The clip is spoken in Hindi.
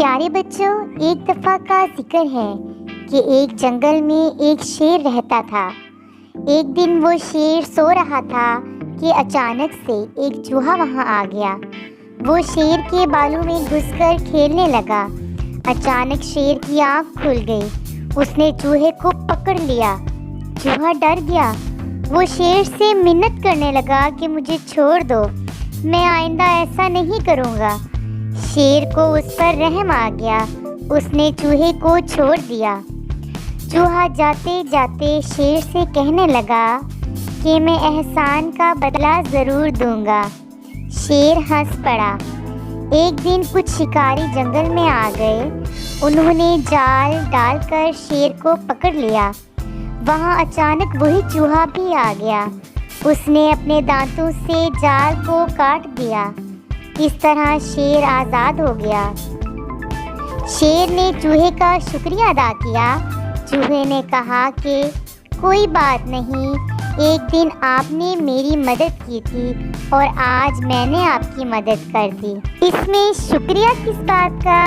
प्यारे बच्चों, एक दफ़ा का जिक्र है कि एक जंगल में एक शेर रहता था। एक दिन वो शेर सो रहा था कि अचानक से एक चूहा वहाँ आ गया। वो शेर के बालों में घुसकर खेलने लगा। अचानक शेर की आँख खुल गई। उसने चूहे को पकड़ लिया। चूहा डर गया। वो शेर से मिन्नत करने लगा कि मुझे छोड़ दो, मैं आइंदा ऐसा नहीं करूँगा। शेर को उस पर रहम आ गया। उसने चूहे को छोड़ दिया। चूहा जाते जाते शेर से कहने लगा कि मैं एहसान का बदला ज़रूर दूंगा। शेर हंस पड़ा। एक दिन कुछ शिकारी जंगल में आ गए। उन्होंने जाल डालकर शेर को पकड़ लिया। वहाँ अचानक वही चूहा भी आ गया। उसने अपने दांतों से जाल को काट दिया। इस तरह शेर आज़ाद हो गया। शेर ने चूहे का शुक्रिया अदा किया। चूहे ने कहा कि कोई बात नहीं, एक दिन आपने मेरी मदद की थी और आज मैंने आपकी मदद कर दी। इसमें शुक्रिया किस बात का?